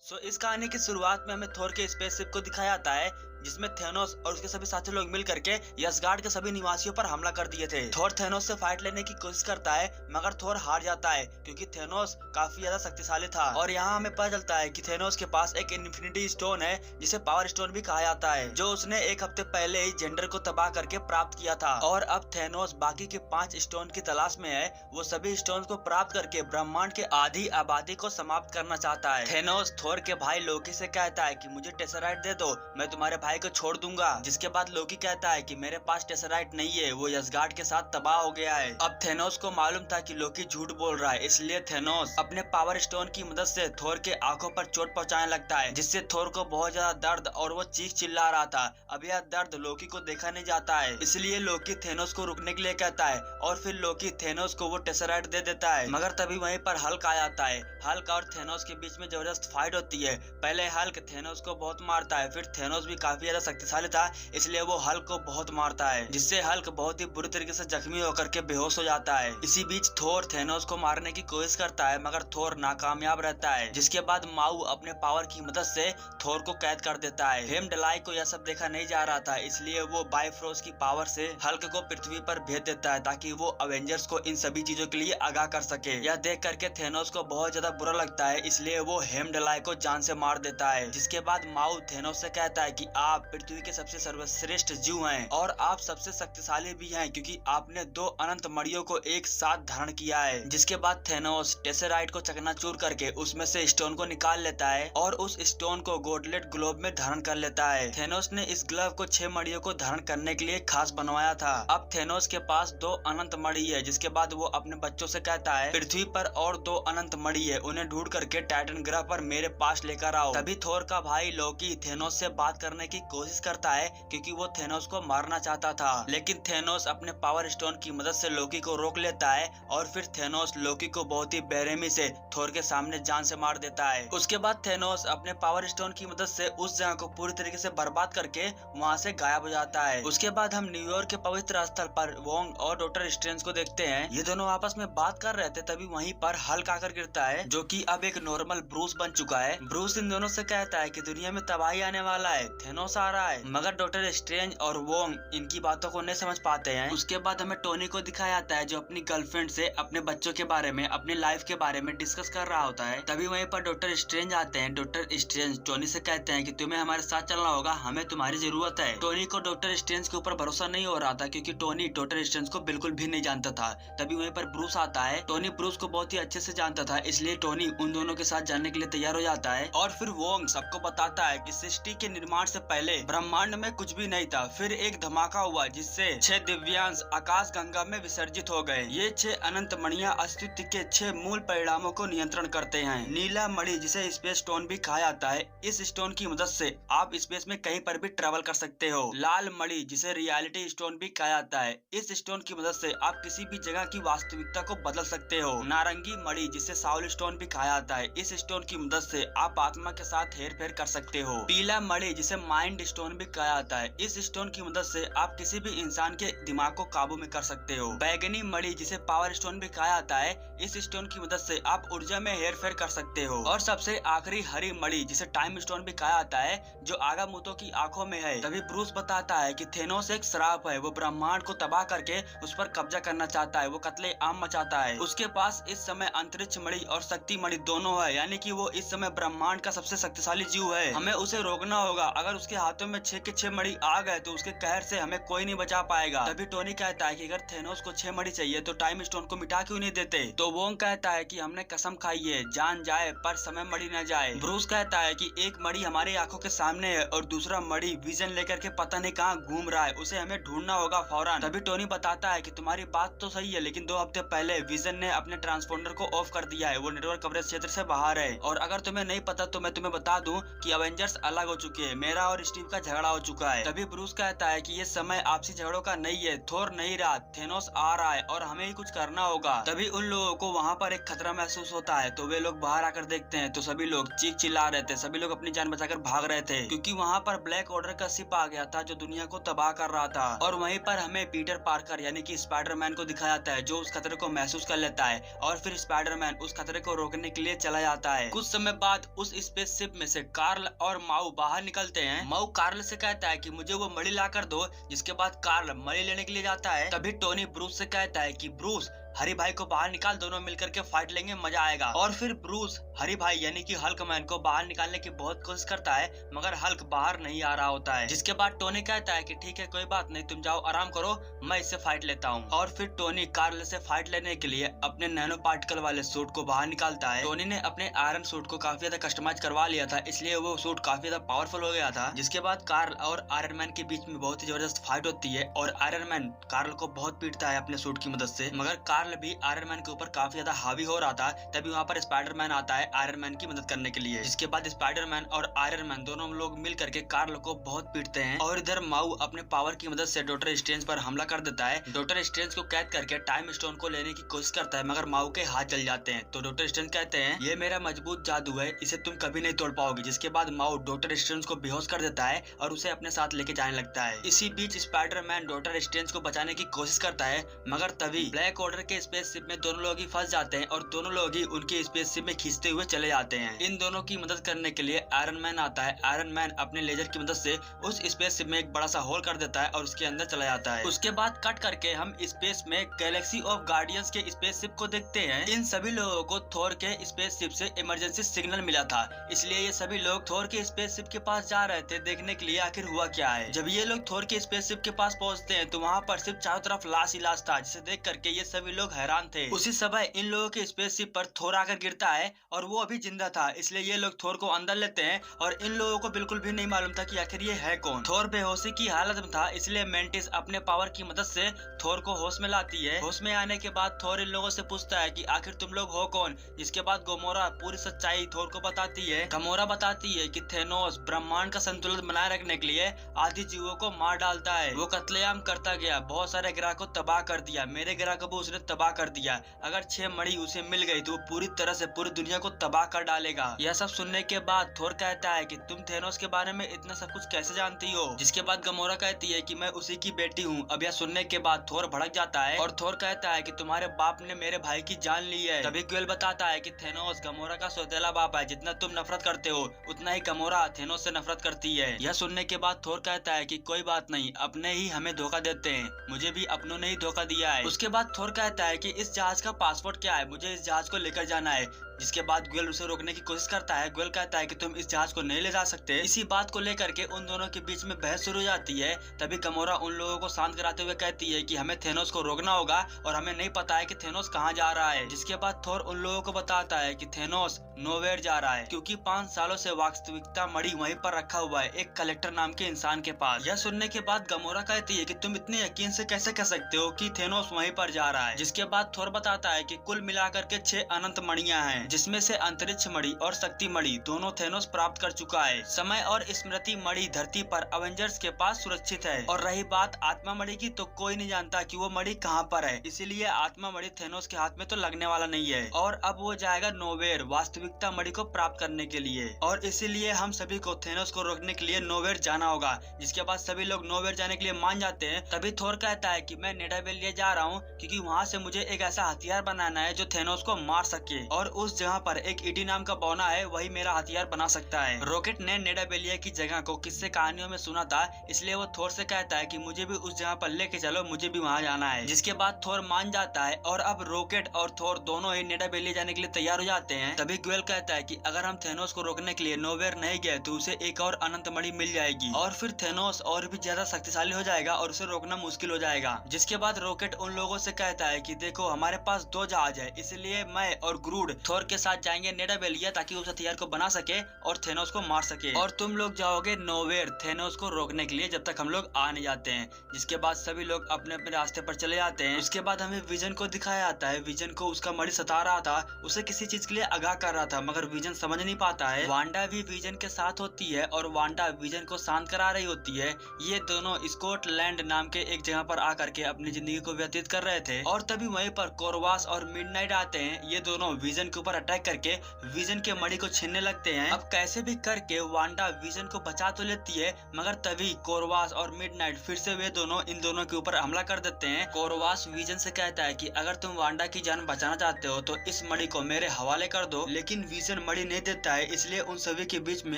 इस कहानी की शुरुआत में हमें थोर के स्पेसशिप को दिखाया जाता है जिसमें थेनोस और उसके सभी साथी लोग मिल करके यसगार्ड के सभी निवासियों पर हमला कर दिए थे। थोर थेनोस से फाइट लेने की कोशिश करता है मगर थोर हार जाता है क्योंकि थेनोस काफी ज्यादा शक्तिशाली था। और यहाँ हमें पता चलता है कि थेनोस के पास एक इन्फिनिटी स्टोन है जिसे पावर स्टोन भी कहा जाता है, जो उसने एक हफ्ते पहले ही जेंडर को तबाह करके प्राप्त किया था। और अब थेनोस बाकी के 5 स्टोन की तलाश में है। वो सभी स्टोन को प्राप्त करके ब्रह्मांड के आधी आबादी को समाप्त करना चाहता है। थेनोस थोर के भाई लोकी से कहता है कि मुझे टेसराइट दे दो, मैं तुम्हारे भाई को छोड़ दूंगा। जिसके बाद लोकी कहता है कि मेरे पास टेसराइट नहीं है, वो यसगार्ड के साथ तबाह हो गया है। अब थेनोस को मालूम था कि लोकी झूठ बोल रहा है, इसलिए थेनोस अपने पावर स्टोन की मदद से थोर के आंखों पर चोट पहुंचाने लगता है, जिससे थोर को बहुत ज्यादा दर्द और वो चीख चिल्ला रहा था। अब यह दर्द लोकी को देखा नहीं जाता है, इसलिए लोकी थेनोस को रुकने के लिए कहता है और फिर लोकी थेनोस को वो टेसराइट दे देता है। मगर तभी वहीं पर हल्क आ जाता है। हल्क और थेनोस के बीच में जबरदस्त फाइट होती है। पहले हल्क थेनोस को बहुत मारता है, फिर थेनोस भी काफी ज्यादा शक्तिशाली था इसलिए वो हल्क को बहुत मारता है, जिससे हल्क बहुत ही बुरी तरीके से जख्मी होकर के बेहोश हो जाता है। इसी बीच थोर थेनोस को मारने की कोशिश करता है मगर थोर नाकामयाब रहता है। जिसके बाद माऊ अपने पावर की मदद से थोर को कैद कर देता है। हेमडलाई को यह सब देखा नहीं जा रहा था, इसलिए वो बाइफ्रोस्ट की पावर से हल्क को पृथ्वी पर भेज देता है ताकि वो अवेंजर्स को इन सभी चीजों के लिए आगाह कर सके। यह देख करके थेनोस को बहुत ज्यादा बुरा लगता है, इसलिए वो हेमडलाई को जान से मार देता है। जिसके बाद माऊ थेनोस से कहता है कि आप पृथ्वी के सबसे सर्वश्रेष्ठ जीव हैं और आप सबसे शक्तिशाली भी हैं क्योंकि आपने 2 अनंत मणियों को एक साथ धारण किया है। जिसके बाद थेनोस टेसराइट को चकनाचूर करके उसमें से स्टोन को निकाल लेता है और उस स्टोन को गॉडलेट ग्लोब में धारण कर लेता है। थेनोस ने इस ग्लव को 6 मणियों को धारण करने के लिए खास बनवाया था। अब थेनोस के पास 2 अनंत मणि है। जिसके बाद वो अपने बच्चों से कहता है पृथ्वी पर और 2 अनंत मणि है, उन्हें ढूंढ करके टाइटन ग्रह पर मेरे पास लेकर आओ। तभी थोर का भाई लोकी थेनोस से बात करने की कोशिश करता है क्योंकि वो थेनोस को मारना चाहता था, लेकिन थेनोस अपने पावर स्टोन की मदद से लोकी को रोक लेता है और फिर थेनोस लोकी को बहुत ही बेरहमी से थोर के सामने जान से मार देता है। उसके बाद थेनोस अपने पावर स्टोन की मदद से उस जगह को पूरी तरीके से बर्बाद करके वहाँ से गायब हो जाता है। उसके बाद हम न्यूयॉर्क के पवित्र स्थल पर वोंग और डॉक्टर स्ट्रेंज को देखते हैं। ये दोनों आपस में बात कर रहे थे, तभी वहीं पर हल्क आकर गिरता है जो कि अब एक नॉर्मल ब्रूस बन चुका है। ब्रूस इन दोनों से कहता है कि दुनिया में तबाही आने वाला है, थेनोस आ रहा है। मगर डॉक्टर स्ट्रेंज और वोंग इनकी बातों को नहीं समझ पाते हैं। उसके बाद हमें टोनी को दिखाया जाता है जो अपनी गर्लफ्रेंड से अपने बच्चों के बारे में, अपनी लाइफ के बारे में डिस्कस कर रहा होता है। तभी वहीं पर डॉक्टर स्ट्रेंज आते हैं। डॉक्टर स्ट्रेंज टोनी से कहते हैं कि तुम्हें हमारे साथ चलना होगा, हमें तुम्हारी जरूरत है। टोनी को डॉक्टर स्ट्रेंज के ऊपर भरोसा नहीं हो रहा था क्योंकि टोनी डॉक्टर स्ट्रेंज को बिल्कुल भी नहीं जानता था। तभी वहीं पर ब्रूस आता है। टोनी ब्रूस को बहुत ही अच्छे से जानता था, इसलिए टोनी उन दोनों के साथ जाने के लिए तैयार हो जाता है। और फिर वोंग सबको बताता है कि सृष्टि के निर्माण से पहले ब्रह्मांड में कुछ भी नहीं था, फिर एक धमाका हुआ जिससे 6 दिव्यांश आकाश गंगा में विसर्जित हो गए। ये 6 अनंत मणियां अस्तित्व के 6 मूल परिणामों को नियंत्रण करते हैं। नीला मणि जिसे स्पेस स्टोन भी कहा जाता है, इस स्टोन की मदद से आप स्पेस में कहीं पर भी ट्रेवल कर सकते हो। लाल मणि जिसे रियलिटी स्टोन भी कहा जाता है, इस स्टोन की मदद से आप किसी भी जगह की वास्तविकता को बदल सकते हो। नारंगी मणि जिसे साउल स्टोन भी कहा जाता है, इस स्टोन की मदद से आप आत्मा के साथ हेर फेर कर सकते हो। पीला मणि जिसे माइंड स्टोन भी कहा जाता है, इस स्टोन की मदद से आप किसी भी इंसान के दिमाग को काबू में कर सकते हो। बैगनी मणि जिसे पावर स्टोन भी कहा जाता है, इस स्टोन की मदद से आप ऊर्जा में हेर फेर कर सकते हो। और सबसे आखिरी हरी मणि जिसे टाइम स्टोन भी कहा जाता है, जो आगामुतो की आंखों में है। तभी ब्रूस बताता है कि थेनोस एक श्राप है, वो ब्रह्मांड को तबाह करके उस पर कब्जा करना चाहता है, वो कत्ले आम मचाता है। उसके पास इस समय अंतरिक्ष मणि और शक्ति मणि दोनों है, यानी कि वो इस समय ब्रह्मांड का सबसे शक्तिशाली जीव है। हमें उसे रोकना होगा, अगर उसके हाथों में 6 के 6 मणि आ गए तो उसके कहर से हमें कोई नहीं बचा पाएगा। तभी टोनी कहता है कि अगर थेनोस को 6 मणि चाहिए तो टाइम स्टोन को मिटा क्यों नहीं देते। तो वोंग कहता है कि हमने कसम खाई है, जान जाए पर समय मणि न जाए। ब्रूस कहता है कि एक मणि हमारी आंखों के सामने है और दूसरा मणि विजन लेकर के पता नहीं कहाँ घूम रहा है, उसे हमें ढूंढना होगा फौरन। तभी टोनी बताता है कि तुम्हारी बात तो सही है, लेकिन 2 हफ्ते पहले विजन ने अपने ट्रांसपोंडर को ऑफ कर दिया है, वो नेटवर्क कवरेज क्षेत्र से बाहर है। और अगर तुम्हें नहीं पता तो मैं तुम्हें बता दूं कि अवेंजर्स अलग हो चुके हैं। मेरा और स्टीव का झगड़ा हो चुका है। तभी ब्रूस कहता है कि ये समय आपसी झगड़ों का नहीं है, थोर नहीं रहा, थेनोस आ रहा है और हमें ही कुछ करना होगा। तभी उन लोगों को वहाँ पर एक खतरा महसूस होता है, तो वे लोग बाहर आकर देखते हैं तो सभी लोग चीख चिल्ला रहे थे, सभी लोग अपनी जान बचाकर भाग रहे थे, क्योंकि वहाँ पर ब्लैक ऑर्डर का शिप आ गया था जो दुनिया को तबाह कर रहा था। और वहीं पर हमें पीटर पार्कर यानी कि स्पाइडरमैन को दिखाया जाता है, जो उस खतरे को महसूस कर लेता है और फिर स्पाइडरमैन उस खतरे को रोकने के लिए चला जाता है। कुछ समय बाद उस स्पेसशिप में से कार्ल और माउ बाहर निकलते हैं। माउ कार्ल से कहता है कि मुझे वो मणि ला कर दो, जिसके बाद कार्ल मणि लेने के लिए जाता है। तभी टोनी ब्रूस से कहता है कि ब्रूस हरी भाई को बाहर निकाल, दोनों मिलकर के फाइट लेंगे, मजा आएगा। और फिर ब्रूस हरी भाई यानी कि हल्क मैन को बाहर निकालने की बहुत कोशिश करता है, मगर हल्क बाहर नहीं आ रहा होता है। जिसके बाद टोनी कहता है कि ठीक है कोई बात नहीं, तुम जाओ आराम करो, मैं इससे फाइट लेता हूँ। और फिर टोनी कार्ल से फाइट लेने के लिए अपने नैनो पार्टिकल वाले सूट को बाहर निकालता है। टोनी ने अपने आयरन सूट को काफी ज्यादा कस्टमाइज करवा लिया था, इसलिए वो सूट काफी ज्यादा पावरफुल हो गया था। जिसके बाद कार्ल और आयरन मैन के बीच में बहुत ही जबरदस्त फाइट होती है और आयरन मैन कार्ल को बहुत पीटता है अपने सूट की मदद से, मगर कार्ल भी आयरन मैन के ऊपर काफी ज्यादा हावी हो रहा था। तभी वहाँ पर स्पाइडरमैन आता है आयरन मैन की मदद करने के लिए। जिसके बाद स्पाइडरमैन और आयरन मैन दोनों लोग मिल करके कार्ल को बहुत पीटते हैं और इधर माउ अपने पावर की मदद से डॉक्टर स्ट्रेंज पर हमला कर देता है। डॉक्टर स्ट्रेंज को कैद करके टाइम स्टोन को लेने की कोशिश करता है, मगर माउ के हाथ जल जाते हैं। तो डॉक्टर स्ट्रेंज कहते हैं ये मेरा मजबूत जादू है, इसे तुम कभी नहीं तोड़ पाओगे। जिसके बाद माउ डॉक्टर स्ट्रेंज को बेहोश कर देता है और उसे अपने साथ लेके जाने लगता है। इसी बीच स्पाइडरमैन डॉक्टर स्ट्रेंज को बचाने की कोशिश करता है, मगर तभी ब्लैक ऑर्डर के स्पेसशिप में दोनों लोग ही फंस जाते हैं और दोनों लोग ही उनके स्पेसशिप में खींचते हुए चले जाते हैं। इन दोनों की मदद करने के लिए आयरन मैन आता है। आयरन मैन अपने लेजर की मदद से उस स्पेसशिप में एक बड़ा सा होल कर देता है और उसके अंदर चला जाता है। उसके बाद कट करके हम स्पेस में गैलेक्सी ऑफ गार्डियंस के स्पेसशिप को देखते हैं। इन सभी लोगों को थोर के स्पेसशिप से इमरजेंसी सिग्नल मिला था, इसलिए ये सभी लोग थोर के स्पेसशिप के पास जा रहे थे देखने के लिए आखिर हुआ क्या है। जब ये लोग थोर के स्पेसशिप के पास पहुंचते हैं तो वहाँ पर सिर्फ चारों तरफ लाश ही लाश था, जिसे देख करके ये सभी लोग हैरान थे। उसी समय इन लोगों के स्पेसशिप पर थोर आकर गिरता है और वो अभी जिंदा था, इसलिए ये लोग थोर को अंदर लेते हैं और इन लोगों को बिल्कुल भी नहीं मालूम था कि आखिर ये है कौन। थोर बेहोशी की हालत में था, इसलिए मेंटिस अपने पावर की मदद से थोर को होश में लाती है। होश में आने के बाद थोर इन लोगों से पूछता है कि आखिर तुम लोग हो कौन। जिसके बाद गमोरा पूरी सच्चाई थोर को बताती है। गमोरा बताती है कि थेनोस ब्रह्मांड का संतुलन बनाए रखने के लिए आदि जीवों को मार डालता है। वो कत्लेआम करता गया, बहुत सारे ग्रह को तबाह कर दिया, मेरे ग्रह को भी उसने तबाह कर दिया। अगर 6 मणि उसे मिल गई तो वो पूरी तरह से पूरी दुनिया को तबाह कर डालेगा। यह सब सुनने के बाद थोर कहता है कि तुम थेनोस के बारे में इतना सब कुछ कैसे जानती हो। जिसके बाद गमोरा कहती है कि मैं उसी की बेटी हूँ। अब यह सुनने के बाद थोर भड़क जाता है और थोर कहता है कि तुम्हारे बाप ने मेरे भाई की जान ली है। तभी ग्वेल बताता है कि थेनोस गमोरा का सौतेला बाप है, जितना तुम नफरत करते हो उतना ही गमोरा थेनोस से नफरत करती है। यह सुनने के बाद थोर कहता है कि कोई बात नहीं, अपने ही हमें धोखा देते हैं, मुझे भी अपनों ने ही धोखा दिया है। उसके बाद थोर कहता है कि इस जहाज का पासपोर्ट क्या है, मुझे इस जहाज को लेकर जाना है। जिसके बाद ग्वेल उसे रोकने की कोशिश करता है। ग्वेल कहता है कि तुम इस जहाज को नहीं ले जा सकते। इसी बात को लेकर के उन दोनों के बीच में बहस शुरू हो जाती है। तभी गमोरा उन लोगों को शांत कराते हुए कहती है कि हमें थेनोस को रोकना होगा और हमें नहीं पता है कि थेनोस कहाँ जा रहा है। जिसके बाद थोर उन लोगों को बताता है कि थेनोस नोवेयर जा रहा है, क्योंकि 5 सालों से वास्तविकता मणि वहीं पर रखा हुआ है एक कलेक्टर नाम के इंसान के पास। यह सुनने के बाद गमोरा कहती है कि तुम इतने यकीन से कैसे कह सकते हो कि थेनोस वहीं पर जा रहा है। जिसके बाद थोर बताता है कि कुल मिलाकर के 6 अनंत मणियां हैं, जिसमें से अंतरिक्ष मणि और शक्ति मणि दोनों थेनोस प्राप्त कर चुका है। समय और स्मृति मणि धरती पर अवेंजर्स के पास सुरक्षित है। और रही बात आत्मा मणि की, तो कोई नहीं जानता कि वो मणि कहाँ पर है, इसीलिए आत्मा मणि थेनोस के हाथ में तो लगने वाला नहीं है। और अब वो जाएगा नोवेयर वास्तविकता मणि को प्राप्त करने के लिए, और इसीलिए हम सभी को थेनोस को रोकने के लिए नोवेयर जाना होगा। जिसके बाद सभी लोग नोवेयर जाने के लिए मान जाते हैं। तभी थोर कहता है कि मैं निडाबेलिया जा रहा हूँ, क्योंकि वहाँ से मुझे एक ऐसा हथियार बनाना है जो थेनोस को मार सके, और उस जगह पर एक ईडी नाम का बौना है, वही मेरा हथियार बना सकता है। रॉकेट ने निडाबेलिया की जगह को किस्से कहानियों में सुना था, इसलिए वो थोर से कहता है कि मुझे भी उस जगह पर लेके चलो, मुझे भी वहाँ जाना है। जिसके बाद थोर मान जाता है और अब रॉकेट और थोर दोनों ही निडाबेलिया जाने के लिए तैयार हो जाते हैं। तभी ग्वेल कहता है कि अगर हम थेनोस को रोकने के लिए नोवेयर नहीं गए तो उसे एक और अनंत मणि मिल जाएगी और फिर थेनोस और भी ज्यादा शक्तिशाली हो जाएगा और उसे रोकना मुश्किल हो जाएगा। जिसके बाद रॉकेट उन लोगों से कहता है कि देखो हमारे पास 2 जहाज है, इसलिए मैं और ग्रूड थोर के साथ जाएंगे नेडाबेलिया ताकि उस हथियार को बना सके और थेनोस को मार सके, और तुम लोग जाओगे नोवेयर थेनोस को रोकने के लिए जब तक हम लोग आ नहीं जाते हैं। जिसके बाद सभी लोग अपने अपने रास्ते पर चले जाते हैं। उसके बाद हमें विजन को दिखाया जाता है। विजन को उसका मणि सता रहा था, उसे किसी चीज के लिए आगाह कर रहा था, मगर विजन समझ नहीं पाता है। वांडा भी विजन के साथ होती है और वांडा विजन को शांत करा रही होती है। ये दोनों स्कॉटलैंड नाम के एक जगह पर आकर के अपनी जिंदगी को व्यतीत कर रहे थे, और तभी वहीं पर कोरवास और मिडनाइट आते हैं। ये दोनों विजन के ऊपर अटैक करके विजन के मणि को छीनने लगते हैं। अब कैसे भी करके वांडा विजन को बचा तो लेती है, मगर तभी कोरवास और मिडनाइट फिर से वे दोनों इन दोनों के ऊपर हमला कर देते हैं। कोरवास विजन से कहता है कि अगर तुम वांडा की जान बचाना चाहते हो तो इस मणि को मेरे हवाले कर दो, लेकिन विजन मणि नहीं देता है। इसलिए उन सभी के बीच में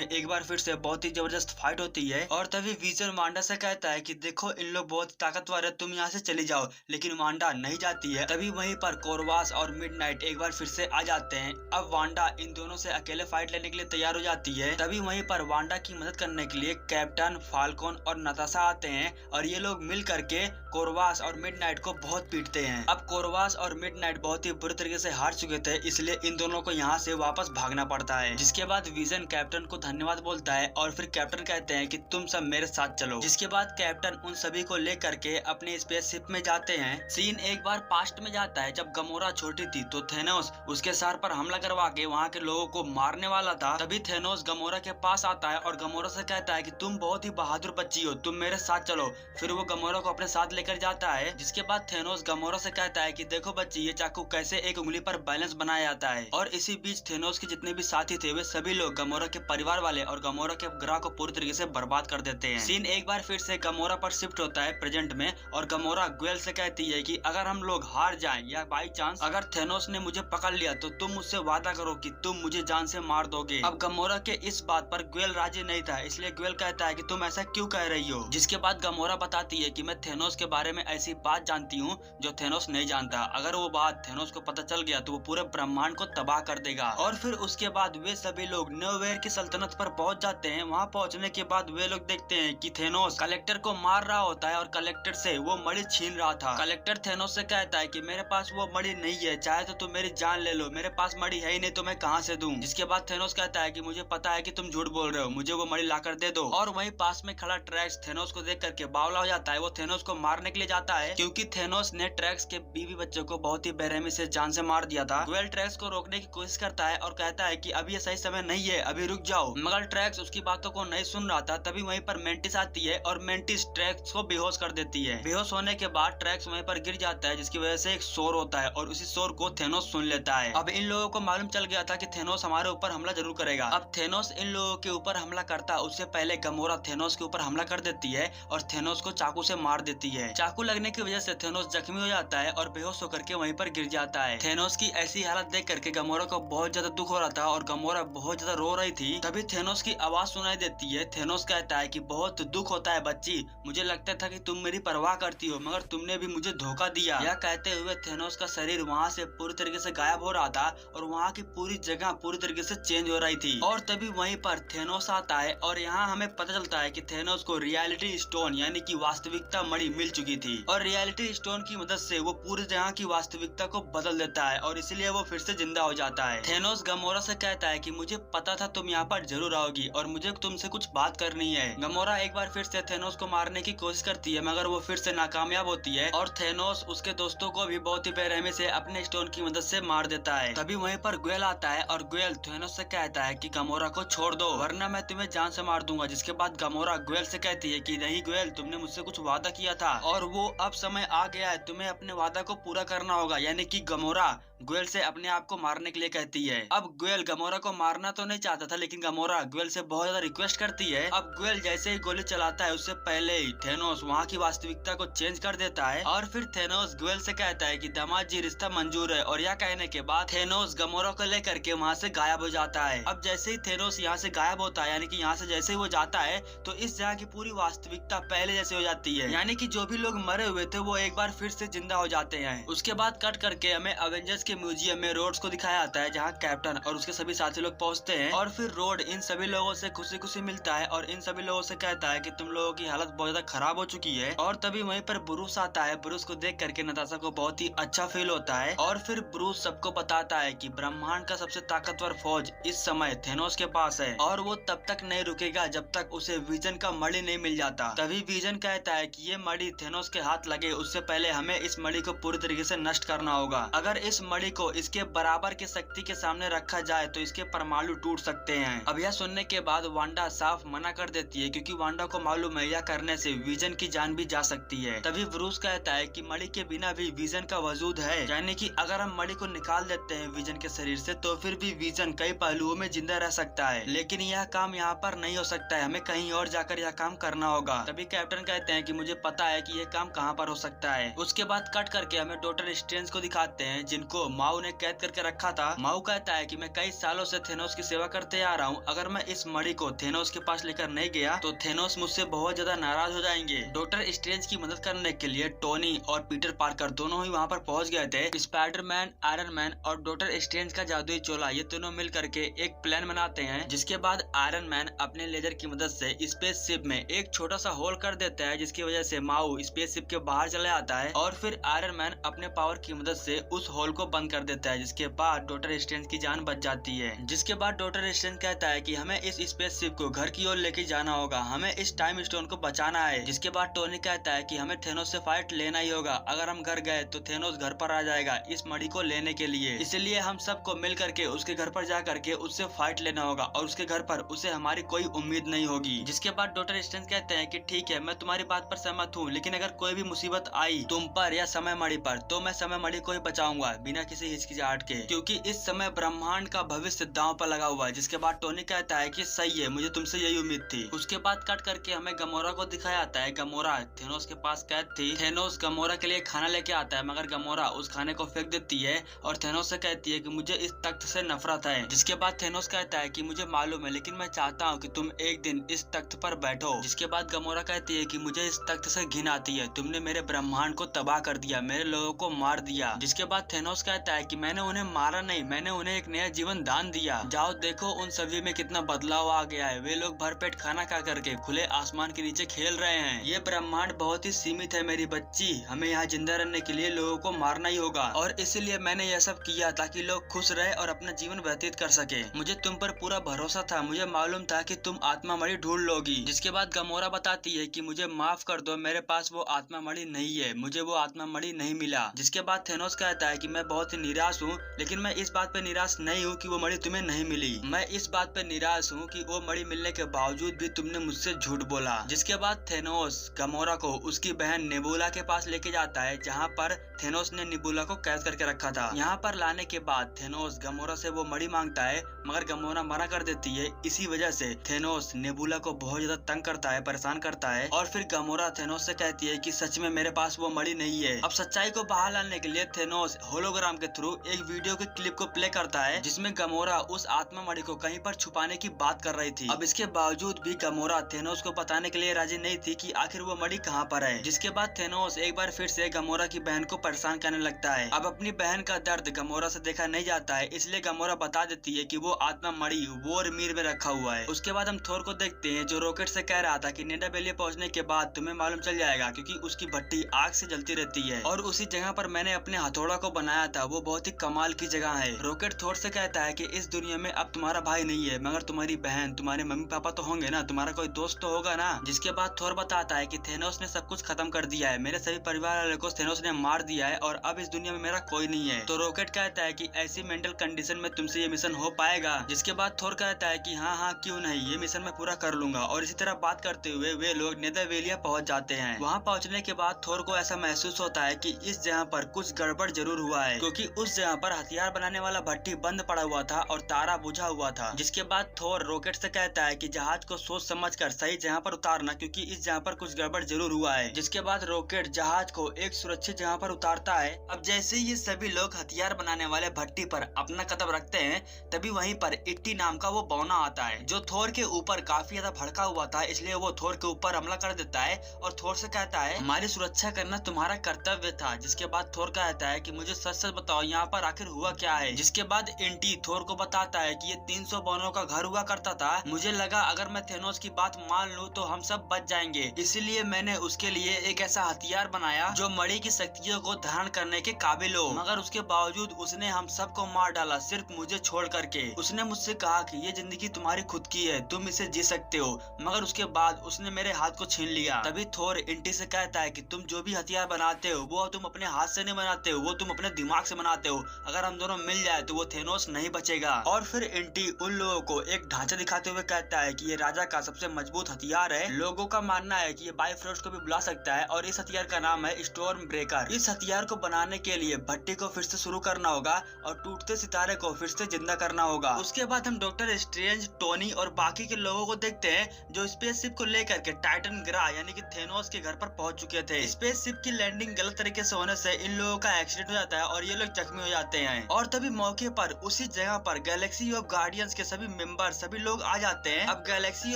एक बार फिर से बहुत ही जबरदस्त फाइट होती है, और तभी विजन वांडा से कहता है कि देखो इन लोग बहुत ताकतवर है, तुम यहाँ से चली जाओ, लेकिन वांडा नहीं जाती है। तभी वहीं पर कोरवास और मिडनाइट एक बार फिर से आ जाते हैं। अब वांडा इन दोनों से अकेले फाइट लेने के लिए तैयार हो जाती है। तभी वहीं पर वांडा की मदद करने के लिए कैप्टन, फाल्कन और नताशा आते हैं, और ये लोग मिल करके कोरवास और मिडनाइट को बहुत पीटते हैं। अब कोरवास और मिडनाइट बहुत ही बुरी तरीके से हार चुके थे, इसलिए इन दोनों को यहाँ से वापस भागना पड़ता है। जिसके बाद विजन कैप्टन को धन्यवाद बोलता है, और फिर कैप्टन कहते हैं कि तुम सब मेरे साथ चलो। जिसके बाद कैप्टन उन सभी को लेकर के अपने स्पेसशिप में जाते हैं। सीन एक बार पास्ट में जाता है, जब गमोरा छोटी थी तो थेनोस उसके सर पर हमला करवा के वहाँ के लोगों को मारने वाला था। तभी थेनोस गमोरा के पास आता है और गमोरा से कहता है कि तुम बहुत ही बहादुर बच्ची हो, तुम मेरे साथ चलो। फिर वो गमोरा को अपने साथ लेकर जाता है। जिसके बाद थेनोस गमोरा से कहता है कि देखो बच्ची, ये चाकू कैसे एक उंगली पर बैलेंस बनाया जाता है। और इसी बीच थेनोस के जितने भी साथी थे वे सभी लोग गमोरा के परिवार वाले और गमोरा के ग्रह को पूरी तरीके से बर्बाद कर देते हैं। सीन एक बार फिर से गमोरा पर शिफ्ट होता है प्रेजेंट में, और गमोरा ग्वेल से कहती है कि अगर हम लोग हार जाएं या बाई चांस अगर थेनोस ने मुझे पकड़ लिया तो तुम मुझसे वादा करो कि तुम मुझे जान से मार दोगे। अब गमोरा के इस बात पर ग्वेल राजी नहीं था, इसलिए ग्वेल कहता है कि तुम ऐसा क्यों कह रही हो। जिसके बाद गमोरा बताती है कि मैं थेनोस के बारे में ऐसी बात जानती हूँ जो थेनोस नहीं जानता। अगर वो बात थेनोस को पता चल गया तो वो पूरे ब्रह्मांड को तबाह कर देगा। और फिर उसके बाद वे सभी लोग नोवेयर की सल्तनत पर पहुंच जाते हैं। वहाँ पहुंचने के बाद वे लोग देखते हैं कि थेनोस कलेक्टर को मार रहा होता है और कलेक्टर से वो मणि छीन रहा था। कलेक्टर थेनोस से कहता है कि मेरे पास वो मणि नहीं है, चाहे तो तुम मेरी जान ले लो, मेरे पास मणि है ही नहीं तो मैं कहाँ से दूं। जिसके बाद थेनोस कहता है कि मुझे पता है कि तुम झूठ बोल रहे हो, मुझे वो मणि लाकर दे दो। और वहीं पास में खड़ा ट्रैक्स थेनोस को देख करके बावला हो जाता है। वो थेनोस को मारने के लिए जाता है, क्योंकि थेनोस ने ट्रैक्स के बीवी बच्चों को बहुत ही बेरहमी से जान से मार दिया था। ग्वेल ट्रैक्स को रोकने की कोशिश करता है और कहता है कि अभी ये सही समय नहीं है, अभी रुक जाओ, मगर ट्रैक्स उसकी बातों को नहीं सुन रहा था। तभी वहीं पर मेंटिस आती है और मेंटिस ट्रैक्स को बेहोश कर देती है। बेहोश होने के बाद ट्रैक्स वहीं पर गिर जाता है, जिसकी वजह से एक शोर होता है और उसी शोर को थेनोस सुन लेता है। अब इन लोगों को मालूम चल गया था कि थेनोस हमारे ऊपर हमला जरूर करेगा। अब थेनोस इन लोगों के ऊपर हमला करता उससे पहले गमोरा थेनोस के ऊपर हमला कर देती है और थेनोस को चाकू से मार देती है। चाकू लगने की वजह से थेनोस जख्मी हो जाता है और बेहोश होकर के वहीं पर गिर जाता है। थेनोस की ऐसी हालत देख करके गमोरा को बहुत ज्यादा दुख हो रहा था और गमोरा बहुत ज्यादा रो रही थी। तभी थेनोस की आवाज सुनाई देती है। थेनोस कहता है कि बहुत दुख होता है बच्ची, मुझे लगता था कि तुम मेरी परवाह करती हो, मगर तुमने भी मुझे धोखा दिया। यह कहते हुए थेनोस का शरीर वहाँ से पूरी तरीके से गायब हो रहा था और वहाँ की पूरी जगह पूरी तरीके से चेंज हो रही थी। और तभी वहीं पर थेनोस आता है और यहाँ हमें पता चलता है कि थेनोस को रियलिटी स्टोन यानी कि वास्तविकता मणि मिल चुकी थी, और रियलिटी स्टोन की मदद से वो पूरी जगह की वास्तविकता को बदल देता है और इसलिए वो फिर से जिंदा हो जाता है। थेनोस गमोरा से कहता है कि मुझे पता था तुम यहाँ पर जरूर आओगी और मुझे तुमसे कुछ बात करनी है। गमोरा एक बार फिर से थेनोस को मारने की कोशिश करती है, मगर वो फिर से नाकामयाब होती है और थेनोस उसके दोस्तों को भी बहुत ही बेरहमी से अपने स्टोन की मदद से मार देता है। तभी वहीं पर ग्वेल आता है और ग्वेल थेनोस से कहता है कि गमोरा को छोड़ दो वरना मैं तुम्हें जान से मार दूंगा। जिसके बाद गमोरा ग्वेल से कहती है कि नहीं ग्वेल, तुमने मुझसे कुछ वादा किया था और वो अब समय आ गया है, तुम्हें अपने वादा को पूरा करना होगा। यानी कि गमोरा ग्वेल से अपने आप को मारने के लिए कहती है। अब ग्वेल गमोरा को मारना तो नहीं चाहता था, लेकिन गमोरा ग्वेल से बहुत ज्यादा रिक्वेस्ट करती है। अब ग्वेल जैसे ही गोली चलाता है उससे पहले ही थेनोस वहाँ की वास्तविकता को चेंज कर देता है और फिर थेनोस ग्वेल से कहता है कि दामाद जी रिश्ता मंजूर है। और यह कहने के बाद थेनोस गमोरा को लेकर के वहाँ से गायब हो जाता है। अब जैसे ही थेनोस यहाँ से गायब होता है, यानी कि यहाँ से जैसे ही वो जाता है तो इस जगह की पूरी वास्तविकता पहले जैसे हो जाती है, यानी कि जो भी लोग मरे हुए थे वो एक बार फिर से जिंदा हो जाते हैं। उसके बाद कट करके हमें एवेंजर्स के म्यूजियम में रोड्स को दिखाया जाता है, जहाँ कैप्टन और उसके सभी साथी लोग पहुँचते हैं और फिर रोड इन सभी लोगों से खुशी खुशी मिलता है और इन सभी लोगों से कहता है कि तुम लोगों की हालत बहुत ज्यादा खराब हो चुकी है। और तभी वहीं पर ब्रूस आता है। ब्रूस को देख करके नताशा को बहुत ही अच्छा फील होता है और फिर ब्रूस सबको बताता है कि ब्रह्मांड का सबसे ताकतवर फौज इस समय थेनोस के पास है और वो तब तक नहीं रुकेगा जब तक उसे विजन का मणि नहीं मिल जाता। तभी विजन कहता है कि ये मणि थेनोस के हाथ लगे उससे पहले हमें इस मणि को पूरी तरीके से नष्ट करना होगा। अगर इस मणि को इसके बराबर की शक्ति के सामने रखा जाए तो इसके परमाणु टूट सकते हैं। अब यह सुनने के बाद वांडा साफ मना कर देती है क्योंकि वांडा को मालूम है यह करने से विजन की जान भी जा सकती है। तभी ब्रूस कहता है कि मणि के बिना भी विजन का वजूद है, यानी कि अगर हम मणि को निकाल देते हैं विजन के शरीर से तो फिर भी विजन कई पहलुओं में जिंदा रह सकता है। लेकिन यह काम यहाँ पर नहीं हो सकता है, हमें कहीं और जाकर यह काम करना होगा। तभी कैप्टन कहते हैं कि मुझे पता है कि यह काम कहाँ पर हो सकता है। उसके बाद कट करके हमें डॉक्टर स्ट्रेंज को दिखाते हैं जिनको माओ ने कैद करके रखा था। माओ कहता है कि मैं कई सालों से थेनोस की सेवा करते आ रहा हूँ, अगर मैं इस मणि को थेनोस के पास लेकर नहीं गया तो थेनोस मुझसे बहुत ज्यादा नाराज हो जाएंगे। डॉक्टर स्ट्रेंज की मदद करने के लिए टोनी और पीटर पार्कर दोनों ही वहाँ पर पहुँच गए थे। स्पाइडरमैन, आयरन मैन और डॉक्टर स्ट्रेंज का जादुई चोला ये तीनों मिल करके एक प्लान बनाते हैं, जिसके बाद आयरन मैन अपने लेजर की मदद से स्पेस शिप में एक छोटा सा होल कर देता है, जिसकी वजह से माओ स्पेस शिप के बाहर चला आता है और फिर आयरन मैन अपने पावर की मदद से उस होल को बंद कर देता है, जिसके बाद डॉक्टर स्ट्रेंज की जान बच जाती है। जिसके बाद डॉक्टर स्ट्रेंज कहता है कि हमें इस स्पेस शिप को घर की ओर लेके जाना होगा, हमें इस टाइम स्टोन को बचाना है। जिसके बाद टोनी कहता है कि हमें थेनोस से फाइट लेना ही होगा, अगर हम घर गए तो थेनोस घर पर आ जाएगा इस मणि को लेने के लिए, इसलिए हम सबको मिल करके उसके घर पर जा करके उससे फाइट लेना होगा और उसके घर पर उसे हमारी कोई उम्मीद नहीं होगी। जिसके बाद डॉक्टर स्ट्रेंज कहते हैं कि ठीक है, मैं तुम्हारी बात पर सहमत हूँ, लेकिन अगर कोई भी मुसीबत आई तुम पर या समय मणि पर तो मैं समय मणि को ही बचाऊंगा बिना किसी हिचकिचाहट के, क्योंकि इस समय ब्रह्मांड का भविष्य दांव पर लगा हुआ है। जिसके बाद टोनी कहता है कि सही है, मुझे तुमसे यही उम्मीद थी। उसके बाद कट करके हमें गमोरा को दिखाया जाता है। गमोरा थेनोस के पास कैद थी। थेनोस गमोरा के लिए खाना लेके आता है, मगर गमोरा उस खाने को फेंक देती है और थेनोस से कहती है कि मुझे इस तख्त से नफरत है। जिसके बाद थेनोस कहता है कि मुझे मालूम है, लेकिन मैं चाहता हूँ कि तुम एक दिन इस तख्त पर बैठो। जिसके बाद गमोरा कहती है कि मुझे इस तख्त से घिन आती है, तुमने मेरे ब्रह्मांड को तबाह कर दिया, मेरे लोगों को मार दिया। जिसके बाद थेनोस कहता है कि मैंने उन्हें मारा नहीं, मैंने उन्हें एक नया जीवन दान दिया। जाओ देखो उन सभी में कितना बदलाव आ गया है, वे लोग भरपेट खाना खा करके खुले आसमान के नीचे खेल रहे हैं। ये ब्रह्मांड बहुत ही सीमित है मेरी बच्ची, हमें यहाँ जिंदा रहने के लिए लोगों को मारना ही होगा और इसलिए मैंने यह सब किया ताकि लोग खुश रहे और अपना जीवन व्यतीत कर सके। मुझे तुम पर पूरा भरोसा था, मुझे मालूम था कि तुम आत्मा मणि ढूंढ लोगी। जिसके बाद गमोरा बताती है कि मुझे माफ कर दो, मेरे पास वो आत्मा मणि नहीं है, मुझे वो आत्मा मणि नहीं मिला। जिसके बाद थेनोस कहता है कि मैं बहुत ही निराश हूँ, लेकिन मैं इस बात पे निराश नहीं हूँ कि वो मणि तुम्हें नहीं मिली, मैं इस बात पे निराश हूँ कि वो मणि मिलने के बावजूद भी तुमने मुझसे झूठ बोला। जिसके बाद थेनोस गमोरा को उसकी बहन नेबुला के पास लेके जाता है, जहाँ पर थेनोस ने नेबुला को कैद करके रखा था। यहाँ पर लाने के बाद थेनोस गमोरा से वो मणि मांगता है, मगर गमोरा मना कर देती है। इसी वजह से थेनोस नेबुला को बहुत ज्यादा तंग करता है, परेशान करता है और फिर गमोरा थेनोस से कहती है कि सच में मेरे पास वो मणि नहीं है। अब सच्चाई को बाहर लाने के लिए थेनोस होलोग्राम के थ्रू एक वीडियो के क्लिप को प्ले करता है, जिसमें गमोरा उस आत्मा मणि को कहीं पर छुपाने की बात कर रही थी। अब इसके बावजूद भी गमोरा थेनोस को बताने के लिए राजी नहीं थी कि आखिर वो मणि कहाँ पर है। जिसके बाद थेनोस एक बार फिर से गमोरा की बहन को परेशान करने लगता है। अब अपनी बहन का दर्द गमोरा से देखा नहीं जाता है, इसलिए गमोरा बता देती है कि वो आत्मा मणि वोरमीर में रखा हुआ है। उसके बाद हम थोर को देखते हैं, जो रॉकेट से कह रहा था कि निडाबेलिया पहुंचने के बाद तुम्हें मालूम चल जाएगा, क्योंकि उसकी भट्टी आग से जलती रहती है और उसी जगह पर मैंने अपने हथौड़ा को बनाया था, वो बहुत ही कमाल की जगह है। रॉकेट थोर से कहता है कि इस दुनिया में अब तुम्हारा भाई नहीं है, मगर तुम्हारी बहन, तुम्हारे मम्मी पापा तो होंगे ना, तुम्हारा कोई दोस्त तो होगा ना। जिसके बाद थोर बताता है कि थेनोस ने सब कुछ खत्म कर दिया है, मेरे सभी परिवार वालों को थेनोस ने मार दिया है और अब इस दुनिया में मेरा कोई नहीं है। तो रॉकेट कहता है कि ऐसी मेंटल कंडीशन में तुमसे ये मिशन हो पाएगा। जिसके बाद थोर कहता है कि हाँ क्यों नहीं, ये मिशन मैं पूरा कर लूंगा। और इसी तरह बात करते हुए वे लोग नेदरवेलिया पहुंच जाते हैं। वहां पहुंचने के बाद थोर को ऐसा महसूस होता है कि इस जगह पर कुछ गड़बड़ जरूर हुआ है, क्योंकि उस जगह पर हथियार बनाने वाला भट्टी बंद पड़ा हुआ था और तारा बुझा हुआ था। जिसके बाद थोर रॉकेट से कहता है कि जहाज को सोच समझकर सही जगह पर उतारना, क्योंकि इस जगह पर कुछ गड़बड़ जरूर हुआ है। जिसके बाद रॉकेट जहाज को एक सुरक्षित जगह पर उतारता है। अब जैसे ही ये सभी लोग हथियार बनाने वाले भट्टी पर अपना कदम रखते हैं, तभी वहीं पर इट्टी नाम का वो बौना आता है, जो थोर के ऊपर काफी ज्यादा भड़का हुआ था, इसलिए वो थोर के ऊपर हमला कर देता है और थोर से कहता है हमारी सुरक्षा करना तुम्हारा कर्तव्य था। जिसके बाद थोर कहता है कि मुझे सच सच बताओ यहाँ पर आखिर हुआ क्या है। जिसके बाद इंटी थोर को बताता है कि ये 300 बौनों का घर हुआ करता था, मुझे लगा अगर मैं थेनोस की बात मान लूं तो हम सब बच जाएंगे, इसलिए मैंने उसके लिए एक ऐसा हथियार बनाया जो मणि की शक्तियों को धारण करने के काबिल हो, मगर उसके बावजूद उसने हम सबको मार डाला सिर्फ मुझे छोड़ करके। उसने मुझसे कहा कि ये जिंदगी तुम्हारी खुद की है, तुम इसे जी सकते हो, मगर उसके बाद उसने मेरे हाथ को छीन लिया। तभी थोर इंटी से कहता है कि तुम जो भी हथियार बनाते हो वो तुम अपने हाथ से नहीं बनाते हो, वो तुम अपने दिमाग से बनाते हो। अगर हम दोनों मिल जाए तो वो थेनोस नहीं बचेगा। और फिर इंटी उन लोगों को एक ढांचा दिखाते हुए कहता है कि ये राजा का सबसे मजबूत हथियार है। लोगों का मानना है कि ये बाइफ्रोस्ट को भी बुला सकता है और इस हथियार का नाम है स्टॉर्म ब्रेकर। इस हथियार को बनाने के लिए भट्टी को फिर से शुरू करना होगा और टूटते सितारे को फिर से जिंदा करना होगा। उसके बाद हम डॉक्टर स्ट्रेंज, टोनी और बाकी के लोगों को देखते हैं जो स्पेसशिप को लेकर के टाइटन ग्रह यानी कि थेनोस के घर पर पहुंच चुके थे। स्पेसशिप की लैंडिंग गलत तरीके से होने से इन लोगों का एक्सीडेंट हो जाता है और ये लोग जख्मी हो जाते हैं। और तभी मौके पर उसी जगह पर गैलेक्सी ऑफ गार्डियंस के सभी मेंबर सभी लोग आ जाते हैं। अब गैलेक्सी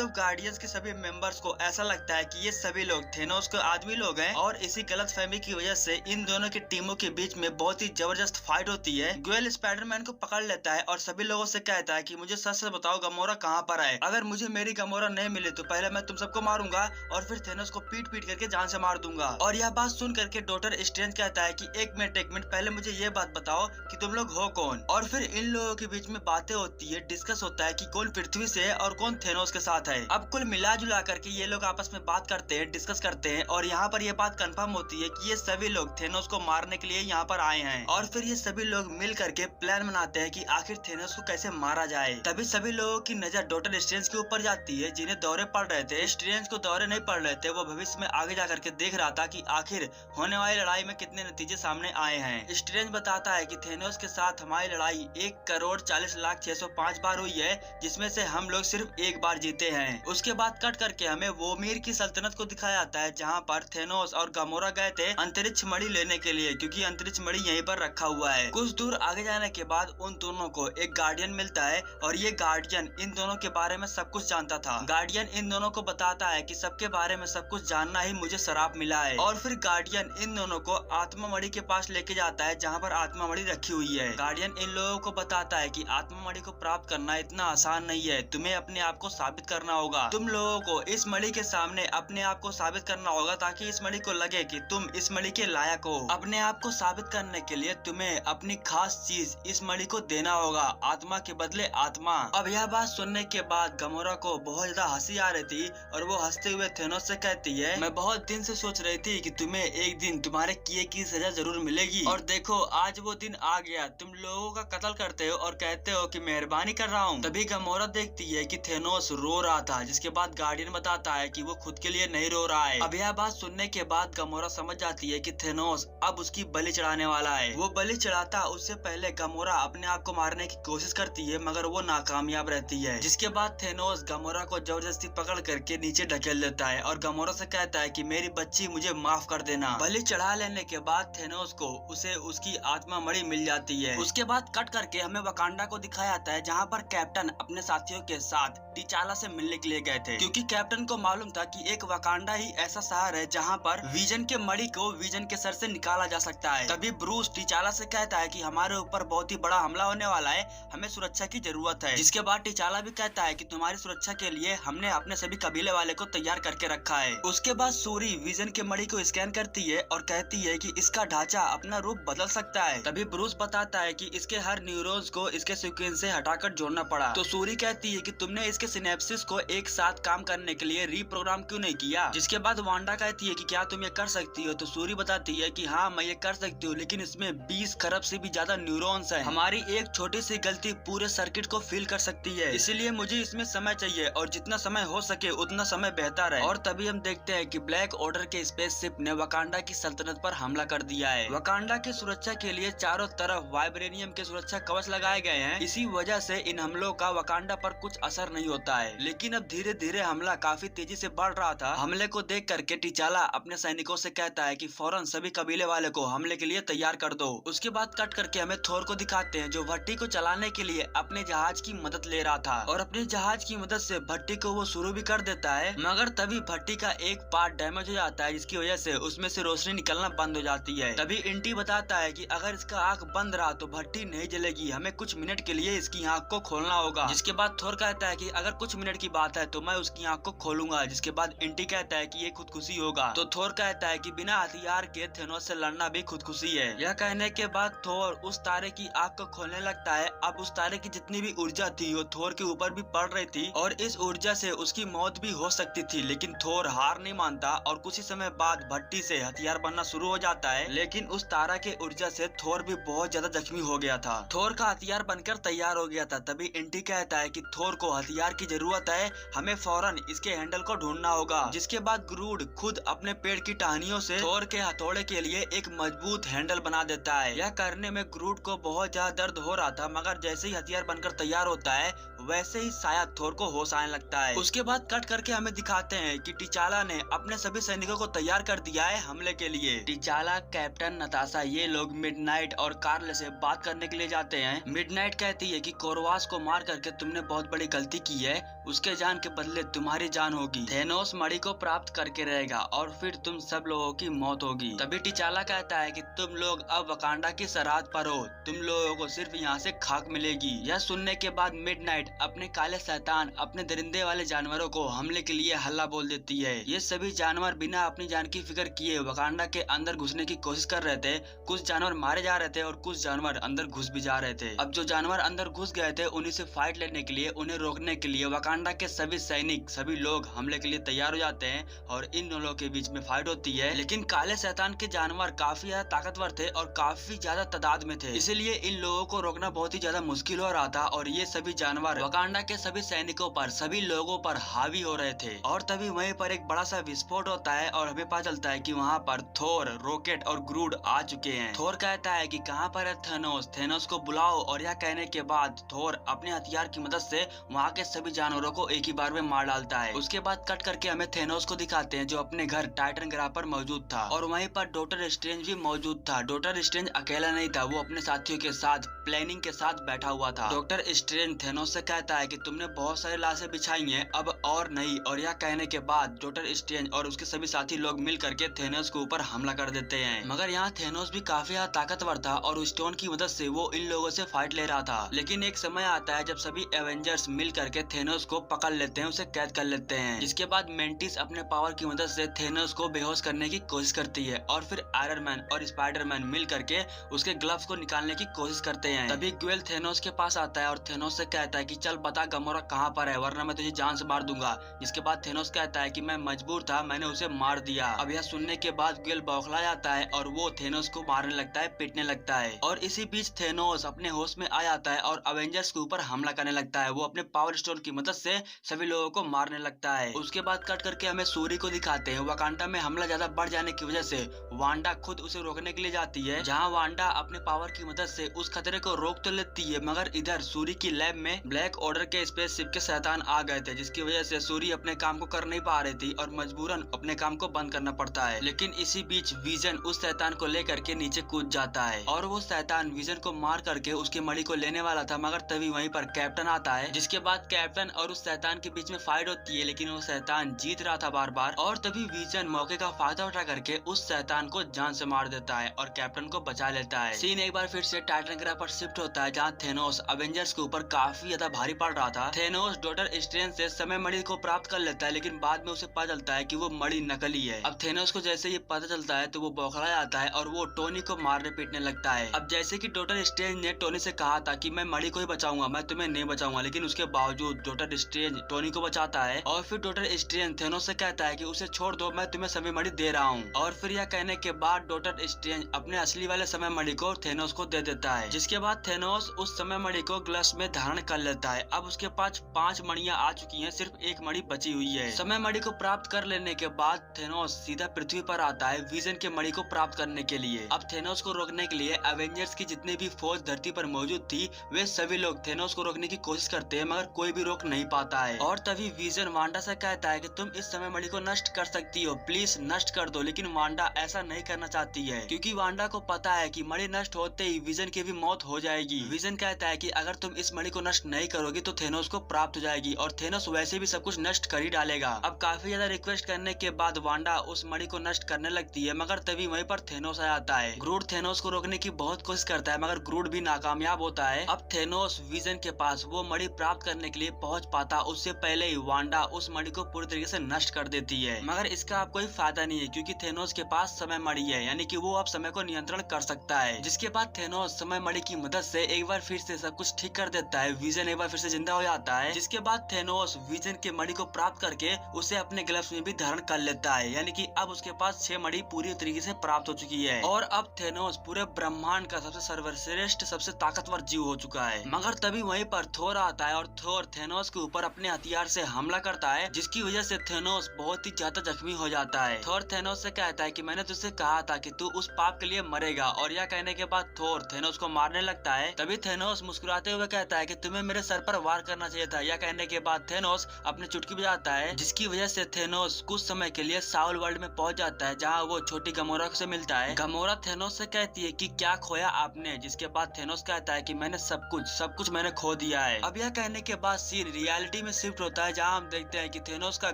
ऑफ गार्डियंस के सभी मेंबर्स को ऐसा लगता है कि ये सभी लोग थेनोस के आदमी लोग हैं और इसी गलतफहमी की वजह से इन दोनों की टीमों के बीच में बहुत ही जबरदस्त फाइट होती है। ग्वेल स्पाइडरमैन को पकड़ लेता है और सभी लोगों से कहता है कि मुझे सच से बताओ गमोरा कहाँ पर है। अगर मुझे मेरी गमोरा नहीं मिले तो पहले मैं तुम सबको मारूंगा और फिर थेनोस को पीट पीट करके जान से मार दूंगा। और यह बात सुन करके डॉक्टर स्ट्रेंज कहता है कि एक मिनट पहले मुझे ये बात बताओ कि तुम लोग हो कौन। और फिर इन लोगों के बीच में बातें होती है, डिस्कस होता है कि कौन पृथ्वी से है और कौन थेनोस के साथ है। अब कुल मिला जुला करके ये लोग आपस में बात करते हैं, डिस्कस करते हैं और यहाँ पर ये बात कंफर्म होती है कि ये सभी लोग थेनोस को मारने के लिए यहाँ पर आए हैं। और फिर ये सभी लोग मिल करके प्लान बनाते हैं कि आखिर थेनोस को कैसे मारा जाए। तभी सभी लोगों की नजर डॉक्टर स्ट्रेंज के ऊपर जाती है जिन्हें दौरे पड़ रहे थे। स्ट्रेंज को दौरे नहीं पड़ रहे थे, वो भविष्य में आगे जा करके देख रहा था कि आखिर होने वाली लड़ाई में कितने नतीजे सामने आए हैं। स्ट्रेंज बताता है कि थेनोस के साथ हमारी लड़ाई 1,40,06,05 बार हुई है, जिसमें से हम लोग सिर्फ एक बार जीते हैं। उसके बाद कट करके हमें वोमीर की सल्तनत को दिखाया जाता है जहाँ पर थेनोस और गमोरा गए थे अंतरिक्ष मणि लेने के लिए, क्योंकि अंतरिक्ष मणि यहीं पर रखा हुआ है। कुछ दूर आगे जाने के बाद उन दोनों को एक गार्डियन मिलता है और ये गार्डियन इन दोनों के बारे में सब कुछ जानता था। गार्डियन इन दोनों को बताता है कि सबके बारे में सब कुछ जानना ही मुझे श्राप मिला है। और फिर गार्डियन इन दोनों को आत्मा मणि के पास लेके जाता है जहाँ पर आत्मा मणि रखी हुई है। गार्डियन इन लोगों को बताता है कि आत्मा मणि को प्राप्त करना इतना आसान नहीं है, तुम्हें अपने आप को साबित करना होगा। तुम लोगों को इस मणि के सामने अपने आप को साबित करना होगा ताकि इस मणि को लगे कि तुम इस मणि के लायक हो। अपने आप को साबित करने के लिए तुम्हें अपनी खास चीज इस मणि को देना होगा, आत्मा के बदले आत्मा। अब यह बात सुनने के बाद गमोरा को बहुत ज्यादा हंसी आ रही थी और वो हंसते हुए थेनोस से कहती है, मैं बहुत दिन से सोच रही थी कि तुम्हें एक दिन तुम्हारे किए की सजा जरूर मिलेगी और देखो आज वो दिन आ गया। तुम लोगों का कत्ल करते हो और कहते हो कि मेहरबानी कर रहा हूँ। तभी गमोरा देखती है कि थेनोस रो रहा था, जिसके बाद गार्डियन बताता है कि वो खुद के लिए नहीं रो रहा है। अब यह बात सुनने के बाद गमोरा समझ जाती है कि थेनोस अब उसकी बलि चढ़ाने वाला है। वो बलि चढ़ाता उससे पहले गमोरा अपने आप को मारने की कोशिश करती है मगर वो नाकामयाब रहती है, जिसके बाद थेनोस गमोरा को जबरदस्ती पकड़ करके नीचे ढकेल देता है और गमोरा से कहता है कि मेरी बच्ची मुझे माफ कर देना। बलि चढ़ा लेने के बाद थेनोस को उसे उसकी आत्मा मणि मिल जाती है। उसके बाद कट करके हमें वकांडा को दिखाया जाता है जहाँ पर कैप्टन अपने साथियों के साथ टिचाला से मिलने के लिए गए थे, क्योंकि कैप्टन को मालूम था कि एक वकांडा ही ऐसा शहर है जहाँ पर विजन के मणि को विजन के सर से निकाला जा सकता है। तभी ब्रूस टिचाला से कहता है कि हमारे ऊपर बहुत ही बड़ा हमला होने वाला है, हमें सुरक्षा की जरूरत है। जिसके बाद टिचाला भी कहता है कि तुम्हारी सुरक्षा के लिए हमने अपने सभी कबीले वाले को तैयार करके रखा है। उसके बाद सूरी विजन के मणि को स्कैन करती है और कहती है कि इसका ढांचा अपना रूप बदल सकता है। तभी ब्रूस बताता है कि इसके हर न्यूरॉन्स को इसके सीक्वेंस से हटाकर जोड़ना पड़ा। तो सूरी कहती है कि तुमने इसके सिनेप्सिस को एक साथ काम करने के लिए रीप्रोग्राम क्यों नहीं किया। जिसके बाद वांडा कहती है कि क्या तुम ये कर सकती हो। तो सूरी बताती है कि हाँ मैं ये कर सकती हूँ, लेकिन इसमें 20 खरब से भी ज्यादा न्यूरॉन्स हैं। हमारी एक छोटी सी गलती पूरे सर्किट को फील कर सकती है, इसीलिए मुझे इसमें समय चाहिए और जितना समय हो सके उतना समय बेहतर है। और तभी हम देखते हैं कि ब्लैक ऑर्डर के स्पेसशिप ने वकांडा की सल्तनत पर हमला कर दिया है। वकांडा की सुरक्षा के लिए चारों तरफ वाइब्रेनियम के सुरक्षा कवच लगाए गए हैं। इसी वजह से इन हमलों का वकांडा पर कुछ असर नहीं होता है। लेकिन अब धीरे धीरे हमला काफी तेजी से बढ़ रहा था। हमले को देख करके टिचाला अपने सैनिकों से कहता है कि फौरन सभी कबीले वाले को हमले के लिए तैयार कर दो। उसके बाद कट करके हमें थोर को दिखाते हैं जो भट्टी को चलाने के लिए अपने जहाज की मदद ले रहा था और अपने जहाज की मदद से भट्टी को वो शुरू भी कर देता है, मगर तभी भट्टी का एक पार्ट डैमेज हो जाता है जिसकी वजह से उसमें से रोशनी निकलना बंद हो जाती है। तभी इंटी बताता है कि अगर इसका आँख बंद रहा तो भट्टी नहीं जलेगी, हमें कुछ मिनट के लिए इसकी आँख को खोलना होगा। जिसके बाद थोर कहता है कि अगर कुछ मिनट की बात है तो मैं उसकी आंख को खोलूंगा। जिसके बाद इंटी कहता है कि ये खुदकुशी होगा, तो थोर कहता है कि बिना हथियार के थेनोस से लड़ना भी खुदकुशी है। यह कहने के बाद थोर उस तारे की आंख को खोलने लगता है। अब उस तारे की जितनी भी ऊर्जा थी वो थोर के ऊपर भी पड़ रही थी और इस ऊर्जा से उसकी मौत भी हो सकती थी, लेकिन थोर हार नहीं मानता और कुछ ही समय बाद भट्टी से हथियार बनना शुरू हो जाता है। लेकिन उस तारा के ऊर्जा से थोर भी बहुत ज्यादा जख्मी हो गया था। थोर का हथियार बनकर तैयार हो गया था। तभी इंटी कहता है कि थोर को हथियार की जरूरत है, हमें फौरन इसके हैंडल को ढूंढना होगा। जिसके बाद ग्रूड खुद अपने पेड़ की टहनियों से थोर के हथौड़े के लिए एक मजबूत हैंडल बना देता है। यह करने में ग्रूड को बहुत ज्यादा दर्द हो रहा था, मगर जैसे ही हथियार बनकर तैयार होता है वैसे ही शायद थोर को होश आने लगता है। उसके बाद कट करके हमें दिखाते हैं कि टिचाला ने अपने सभी सैनिकों को तैयार कर दिया है हमले के लिए। टिचाला, कैप्टन, नताशा ये लोग मिडनाइट और कार्ल से बात करने के लिए जाते हैं। मिडनाइट कहती है कि कोरवास को मार करके तुमने बहुत बड़ी गलती की है, उसके जान के बदले तुम्हारी जान होगी। थेनोस मणि को प्राप्त करके रहेगा और फिर तुम सब लोगों की मौत होगी। तभी टिचाला कहता है कि तुम लोग अब वकांडा की सरहद पर हो, तुम लोगों को सिर्फ यहाँ से खाक मिलेगी। यह सुनने के बाद मिडनाइट अपने काले शैतान, अपने दरिंदे वाले जानवरों को हमले के लिए हल्ला बोल देती है। ये सभी जानवर बिना अपनी जान की फिक्र किए वकांडा के अंदर घुसने की कोशिश कर रहे थे। कुछ जानवर मारे जा रहे थे और कुछ जानवर अंदर घुस भी जा रहे थे। अब जो जानवर अंदर घुस गए थे उन्हीं से फाइट लेने के लिए, उन्हें रोकने के लिए वकांडा के सभी सैनिक, सभी लोग हमले के लिए तैयार हो जाते हैं और इन दोनों के बीच में फाइट होती है। लेकिन काले शैतान के जानवर काफी ज्यादा ताकतवर थे और काफी ज्यादा तादाद में थे, इसलिए इन लोगों को रोकना बहुत ही ज्यादा मुश्किल हो रहा था और ये सभी जानवर वकांडा के सभी सैनिकों पर, सभी लोगों पर हावी हो रहे थे। और तभी वहीं पर एक बड़ा सा विस्फोट होता है और हमें पता चलता है कि वहाँ पर थोर, रॉकेट और ग्रूड आ चुके हैं। थोर कहता है कि कहाँ पर है थेनोस, थेनोस को बुलाओ। और यह कहने के बाद थोर अपने हथियार की मदद से वहाँ के सभी जानवरों को एक ही बार में मार डालता है। उसके बाद कट करके हमें थेनोस को दिखाते हैं जो अपने घर टाइटन ग्रह पर मौजूद था और वहीं पर डॉक्टर स्ट्रेंज भी मौजूद था। डॉक्टर स्ट्रेंज अकेला नहीं था, वो अपने साथियों के साथ प्लानिंग के साथ बैठा हुआ था। डॉक्टर स्ट्रेंज थेनोस से कहता है कि तुमने बहुत सारी लाशें बिछाई हैं, अब और नहीं। और यह कहने के बाद डॉक्टर स्ट्रेंज और उसके सभी साथी लोग मिल करके थेनोस के ऊपर हमला कर देते हैं। मगर यहाँ थेनोस भी काफी ज्यादा ताकतवर था और उस स्टोन की मदद से वो इन लोगों से फाइट ले रहा था। लेकिन एक समय आता है जब सभी एवेंजर्स मिल करके थेनोस को पकड़ लेते हैं, उसे कैद कर लेते हैं। जिसके बाद मेंटिस अपने पावर की मदद से थेनोस को बेहोश करने की कोशिश करती है और फिर आयरन मैन और स्पाइडरमैन मिल करके उसके ग्लव्स को निकालने की कोशिश करते हैं। तभी ग्वेल थेनोस के पास आता है और थेनोस से कहता है कि चल बता गमोरा कहाँ पर है, वरना मैं तुझे जान से मार दूंगा। जिसके बाद थेनोस कहता है कि मैं मजबूर था, मैंने उसे मार दिया। अब यह सुनने के बाद ग्वेल बौखला जाता है और वो थेनोस को मारने लगता है, पीटने लगता है। और इसी बीच थेनोस अपने होश में आ जाता है और अवेंजर्स के ऊपर हमला करने लगता है। वो अपने पावर स्टोन की मदद से सभी लोगों को मारने लगता है। उसके बाद कट करके हमें सूरी को दिखाते हैं। वकांडा में हमला ज्यादा बढ़ जाने की वजह से वांडा खुद उसे रोकने के लिए जाती है, जहाँ वांडा अपने पावर की मदद से उस खतरे को रोक तो लेती है, मगर इधर सूरी की लैब में ब्लैक ऑर्डर के स्पेसशिप के शैतान आ गए थे, जिसकी वजह से सूरी अपने काम को कर नहीं पा रही थी और मजबूरन अपने काम को बंद करना पड़ता है। लेकिन इसी बीच विजन उस शैतान को लेकर के नीचे कूद जाता है और वो शैतान विजन को मार करके उसकी मणि को लेने वाला था, मगर तभी वहीं पर कैप्टन आता है। जिसके बाद कैप्टन और उस शैतान के बीच में फाइट होती है, लेकिन वो शैतान जीत रहा था बार बार। और तभी विजन मौके का फायदा उठा करके उस शैतान को जान से मार देता है और कैप्टन को बचा लेता है। सीन एक बार फिर से टाइटन ग्रह पर शिफ्ट होता है, जहाँ थेनोस अवेंजर्स के ऊपर काफी ज्यादा भारी पड़ रहा था। थेनोस डॉक्टर स्ट्रेंज से समय मणि को प्राप्त कर लेता है, लेकिन बाद में उसे पता चलता है कि वो मणि नकली है। अब थेनोस को जैसे ये पता चलता है तो वो बौखला जाता है और वो टोनी को मारने पीटने लगता है। अब जैसे कि डॉक्टर स्ट्रेंज ने टोनी से कहा था कि मैं मणि को ही बचाऊंगा, मैं तुम्हें नहीं बचाऊंगा, लेकिन उसके बावजूद डॉक्टर स्ट्रेंज टोनी को बचाता है। और फिर डॉक्टर स्ट्रेंज थेनोस से कहता है कि उसे छोड़ दो, मैं तुम्हें समय मणि दे रहा हूँ। और फिर यह कहने के बाद डॉक्टर स्ट्रेंज अपने असली वाले समय मणि को थेनोस को दे देता है। जिसके बाद थेनोस उस समय मणि को ग्लव्स में धारण कर लेता है। अब उसके पास 5 मणियां आ चुकी हैं, सिर्फ एक मणि बची हुई है। समय मणि को प्राप्त कर लेने के बाद थेनोस सीधा पृथ्वी पर आता है विजन के मणि को प्राप्त करने के लिए। अब थेनोस को रोकने के लिए एवेंजर्स की जितनी भी फौज धरती पर मौजूद थी, वे सभी लोग थेनोस को रोकने की कोशिश करते हैं, मगर कोई भी रोक नहीं पाता है। और तभी विजन वांडा से कहता है कि तुम इस समय मणि को नष्ट कर सकती हो, प्लीज नष्ट कर दो। लेकिन वांडा ऐसा नहीं करना चाहती है, क्योंकि वांडा को पता है कि मणि नष्ट होते ही विजन की भी मौत हो जाएगी। विजन कहता है कि अगर तुम इस मणि को नष्ट नहीं करोगी तो थेनोस को प्राप्त हो जाएगी और थेनोस वैसे भी सब कुछ नष्ट कर ही डालेगा। अब काफी ज्यादा रिक्वेस्ट करने के बाद वांडा उस मणि को नष्ट करने लगती है, मगर तभी वहीं पर थेनोस आ जाता है। ग्रूड थेनोस को रोकने की बहुत कोशिश करता है, मगर ग्रूड भी नाकामयाब होता है। अब थेनोस विजन के पास वो मणि प्राप्त करने के लिए पहुंच पाता उससे पहले ही वांडा उस मणि को पूरी तरीके से नष्ट कर देती है। मगर इसका अब कोई फायदा नहीं है, क्योंकि थेनोस के पास समय मणि है, यानी कि वो अब समय को नियंत्रण कर सकता है। जिसके बाद थेनोस समय मणि की मदद से एक बार फिर से सब कुछ ठीक कर देता है। विजन एक बार फिर से जिंदा हो जाता है। जिसके बाद थेनोस विजन के मणि को प्राप्त करके उसे अपने ग्लव्स में भी धारण कर लेता है, यानी कि अब उसके पास 6 मणि पूरी तरीके से प्राप्त हो चुकी है और अब थेनोस पूरे ब्रह्मांड का सबसे सर्वश्रेष्ठ सबसे ताकतवर जीव हो चुका है। मगर तभी वहीं पर थोर आता है और थोर थेनोस के ऊपर अपने हथियार से हमला करता है, जिसकी वजह से थेनोस बहुत ही ज्यादा जख्मी हो जाता है। थोर थेनोस से कहता है कि मैंने तुझसे कहा था कि तू उस पाप के लिए मरेगा, और यह कहने के बाद थोर थेनोस को मारने लगता है। तभी थेनोस मुस्कुराते हुए कहता है कि तुम्हें मेरे सर पर वार करना चाहिए था। यह कहने के बाद थेनोस अपनी चुटकी बजाता है, जिसकी वजह से थेनोस कुछ समय के लिए साउल वर्ल्ड में पहुंच जाता है, जहां वो छोटी गमोरा से मिलता है। गमोरा थेनोस से कहती है कि क्या खोया आपने, जिसके बाद थेनोस कहता है कि मैंने सब कुछ मैंने खो दिया है। अब यह कहने के बाद सीन रियलिटी में शिफ्ट होता है, जहां हम देखते हैं कि थेनोस का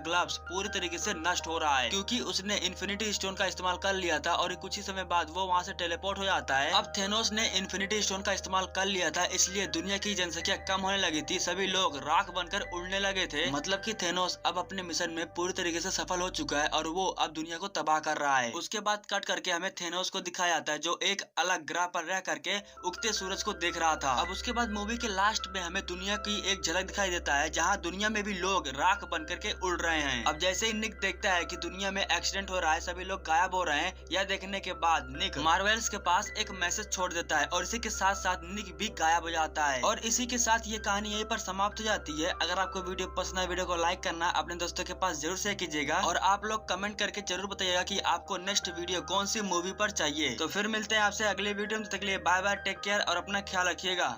ग्लव्स पूरी तरीके से नष्ट हो रहा है, क्योंकि उसने इन्फिनिटी स्टोन का इस्तेमाल कर लिया था और कुछ ही समय बाद वो वहां से टेलीपोर्ट हो जाता है। अब थेनोस ने इन्फिनिटी स्टोन का इस्तेमाल कर लिया था, इसलिए दुनिया की जनसंख्या कम होने लगी थी। सभी लोग राख बनकर उड़ने लगे थे। मतलब कि थेनोस अब अपने मिशन में पूरी तरीके से सफल हो चुका है और वो अब दुनिया को तबाह कर रहा है। उसके बाद कट करके हमें थेनोस को दिखाया जाता है, जो एक अलग ग्रह पर रह करके उगते सूरज को देख रहा था। अब उसके बाद मूवी के लास्ट में हमें दुनिया की एक झलक दिखाई देता है, जहां दुनिया में भी लोग राख बन करके उड़ रहे हैं। अब जैसे ही निक देखता है कि दुनिया में एक्सीडेंट हो रहा है, सभी लोग गायब हो रहे हैं, यह देखने के बाद निक मार्वेल्स के पास एक मैसेज छोड़ देता है और इसी के साथ साथ निक भी गायब हो जाता है। और इसी के साथ ये कहानी यहीं पर समाप्त हो जाती है। अगर आपको वीडियो पसंद है, वीडियो को लाइक करना, अपने दोस्तों के पास जरूर शेयर कीजिएगा और आप लोग कमेंट करके जरूर बताइएगा कि आपको नेक्स्ट वीडियो कौन सी मूवी पर चाहिए। तो फिर मिलते हैं आपसे अगले वीडियो में, तब तक के लिए बाय बाय, टेक केयर और अपना ख्याल रखिएगा।